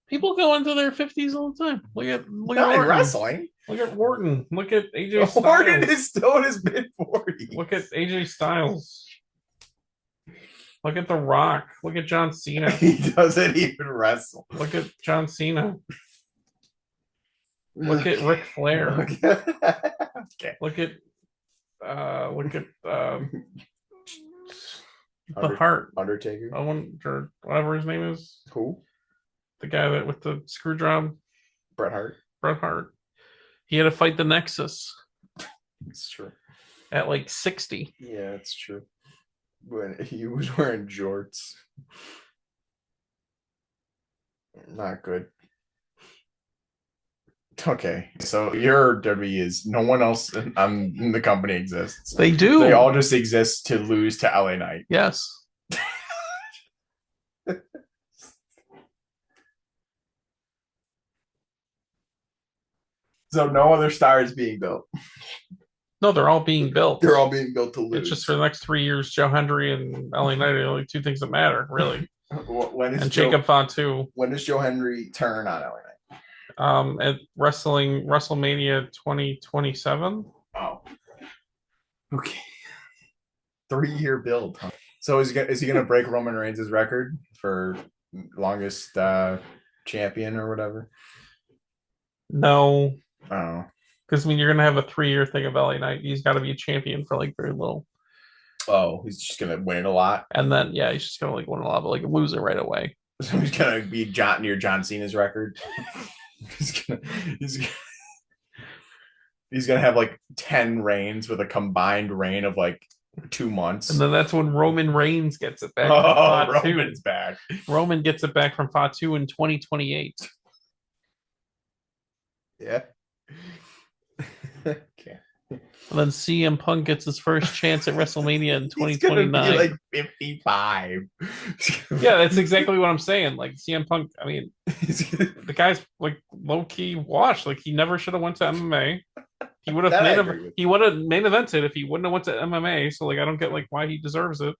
People go into their 50s all the time. Look at wrestling. Look at Orton. Look at AJ Styles. Orton is still in his mid-40s. Look at AJ Styles. Look at The Rock. Look at John Cena. He doesn't even wrestle. Look at John Cena. Look at Ric Flair. Okay. Look at the Heart. Undertaker. Or whatever his name is. Who? The guy that with the screw job. Bret Hart. Bret Hart. He had to fight the Nexus. It's true. At 60. Yeah, it's true. When he was wearing jorts. Not good. Okay, so your WWE is no one else in the company exists. They do. They all just exist to lose to LA Knight. Yes. So no other star is being built. No, they're all being built. They're all being built to lose. It's just for the next 3 years, Joe Hendry and LA Knight are the only two things that matter, really. Jacob Fatu. When does Joe Hendry turn on LA Knight? At WrestleMania 2027. Oh. Okay. 3-year build. Huh? So is he gonna break Roman Reigns' record for longest champion or whatever? No. Oh. Because you're gonna have a 3-year thing of LA Knight. He's got to be a champion for very little. Oh, he's just gonna win a lot. And then he's just gonna like win a lot, but like lose it right away. So he's gonna be near John Cena's record. he's gonna he's gonna, he's gonna have like 10 reigns with a combined reign of like 2 months. And then that's when Roman Reigns gets it back. Roman's back. Roman gets it back from Fatu in 2028. Yeah. Okay. And then CM Punk gets his first chance at WrestleMania in 2029. Like 55. Yeah, that's exactly what I'm saying. Like CM Punk, I mean, the guy's like low key washed. Like he never should have went to MMA. He would have main evented if he wouldn't have went to MMA. So like I don't get like why he deserves it.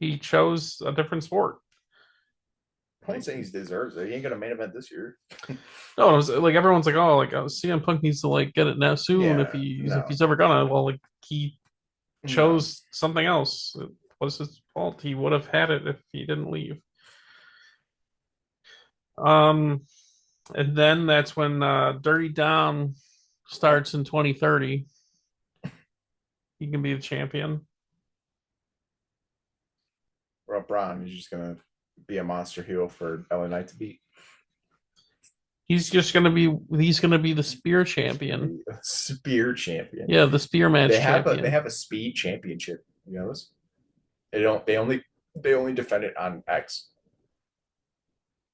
He chose a different sport. I ain't saying he deserves it. He ain't gonna main event this year. No, it was like everyone's like, oh, like CM Punk needs to like get it now soon if he's ever gonna. Well, like he chose something else. It was his fault. He would have had it if he didn't leave. And then that's when Dirty Dom starts in 2030. He can be the champion. Rob Braun, he's just gonna be a monster heel for LA Knight to beat. He's gonna be the spear champion. Spear champion. Yeah, the spear match champion. They have a speed championship. You know this? They only defend it on X.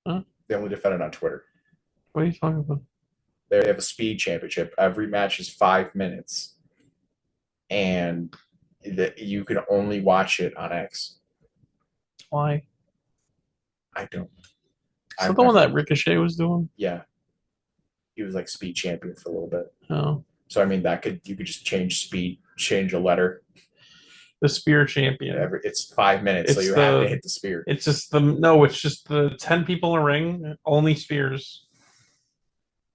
Huh? They only defend it on Twitter. What are you talking about? They have a speed championship. Every match is 5 minutes, and you can only watch it on X. Why? I don't. Is that the one that Ricochet was doing? Yeah. He was like speed champion for a little bit. Oh. So I mean you could just change a letter. The spear champion. It's 5 minutes, so you have to hit the spear. It's just the 10 people in a ring, only spears.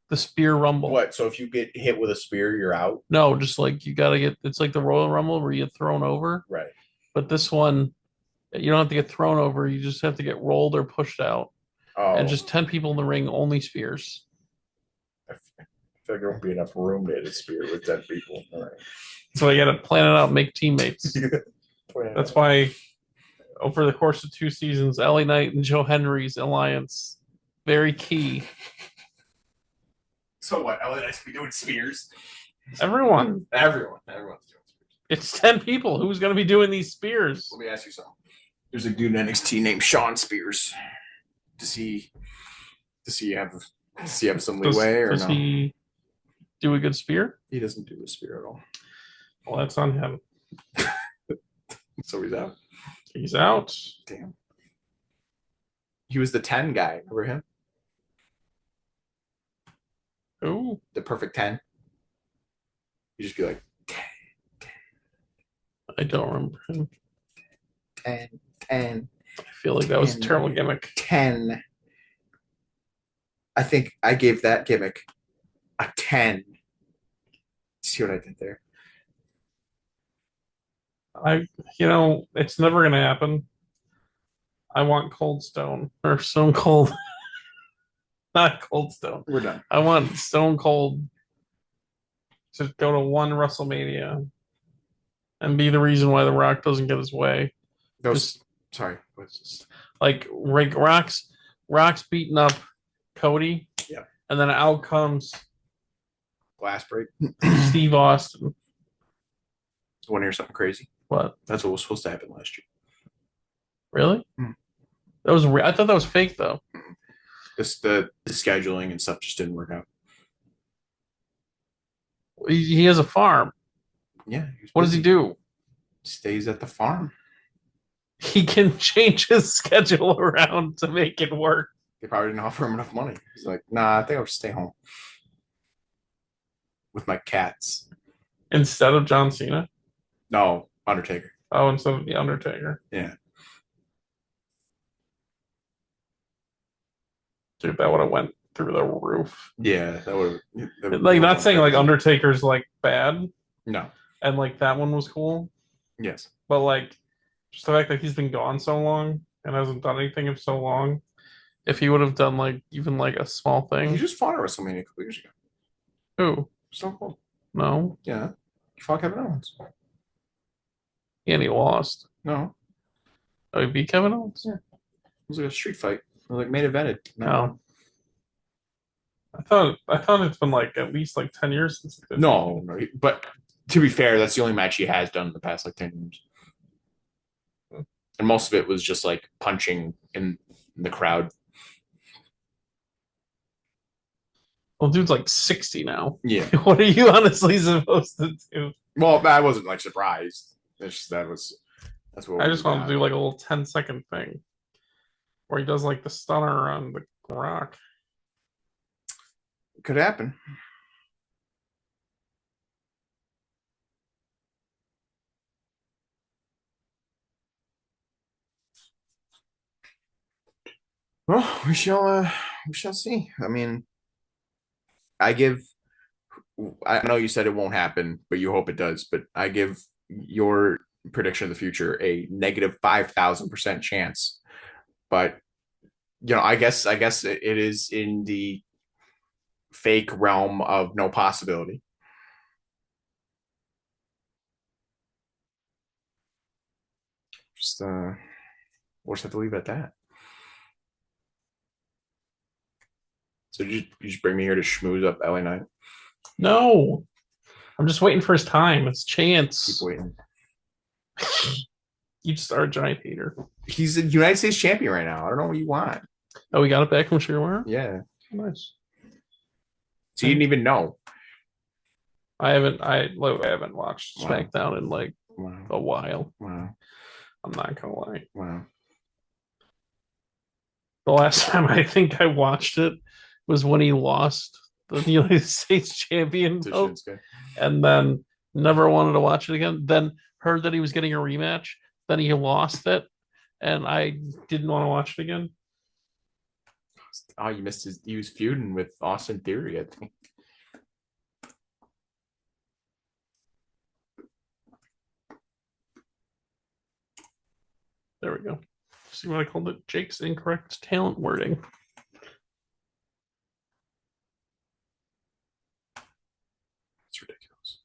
The spear rumble. What? So if you get hit with a spear, you're out? No, just like you gotta get. It's like the Royal Rumble where you get thrown over. Right. But this one, you don't have to get thrown over. You just have to get rolled or pushed out. Oh. And just 10 people in the ring, only spears. I feel like there won't be enough room to hit a spear with 10 people. All right. So you got to plan it out, make teammates. That's why over the course of 2 seasons, LA Knight and Joe Henry's alliance, very key. So what? LA Knight's be doing spears? Everyone's doing spears. It's 10 people. Who's going to be doing these spears? Let me ask you something. There's a dude in NXT named Shawn Spears. Does he have some leeway or does no? He do a good spear? He doesn't do a spear at all. Well, that's on him. So he's out. He's out. Damn. He was the 10 guy. Remember him? Who? The perfect 10. You just be like 10. I don't remember him. 10. I feel like that was a terrible gimmick. 10. I think I gave that gimmick a 10. See what I did there? It's never gonna happen. I want Cold Stone or Stone Cold. Not Cold Stone. We're done. I want Stone Cold to go to one WrestleMania and be the reason why The Rock doesn't get his way. Sorry. Like Rock's beating up Cody. Yeah. And then out comes Glass break. Steve Austin. Want to hear something crazy? What? That's what was supposed to happen last year. Really? That was. I thought that was fake though. The scheduling and stuff just didn't work out. He has a farm. Yeah. What does he do? Stays at the farm. He can change his schedule around to make it work. They probably didn't offer him enough money. He's like, nah, I think I'll just stay home with my cats. Instead of John Cena? No, Undertaker. Oh, instead of the Undertaker. Yeah. Dude, that would have went through the roof. Yeah, that would have. Like, not saying like Undertaker's like bad. No. And like that one was cool. Yes. But like, just the fact that he's been gone so long and hasn't done anything in so long. If he would have done like even like a small thing. He just fought at WrestleMania a couple years ago. Who? Stone Cold. No. Yeah. He fought Kevin Owens. And he lost. No. Oh, he beat Kevin Owens? Yeah. It was like a street fight. It was like main evented. No. I thought it's been like at least like 10 years since. No, but to be fair, that's the only match he has done in the past like 10 years. And most of it was just like punching in the crowd. Well, dude's like 60 now. Yeah. What are you honestly supposed to do? Well, I wasn't like surprised. That's what I just want to do like a little 10-second thing where he does like the stunner on the Rock. Could happen. Well, we shall see. I mean, I know you said it won't happen, but you hope it does. But I give your prediction of the future a negative 5,000% chance. But I guess it is in the fake realm of no possibility. We'll just have to leave it at that. So you just bring me here to schmooze up LA Knight? No, I'm just waiting for his time. It's chance. Keep waiting. You just are a giant hater. He's a United States champion right now. I don't know what you want. Oh, we got it back from Sugar? Yeah. Nice. So you didn't even know. I haven't watched SmackDown in like a while. Wow. I'm not gonna lie. Wow. The last time I think I watched it was when he lost the United States champion belt, and then never wanted to watch it again. Then heard that he was getting a rematch. Then he lost it, and I didn't want to watch it again. Oh, you missed he was feuding with Austin Theory, I think. There we go. See what I called it? Jake's incorrect talent wording. It's ridiculous.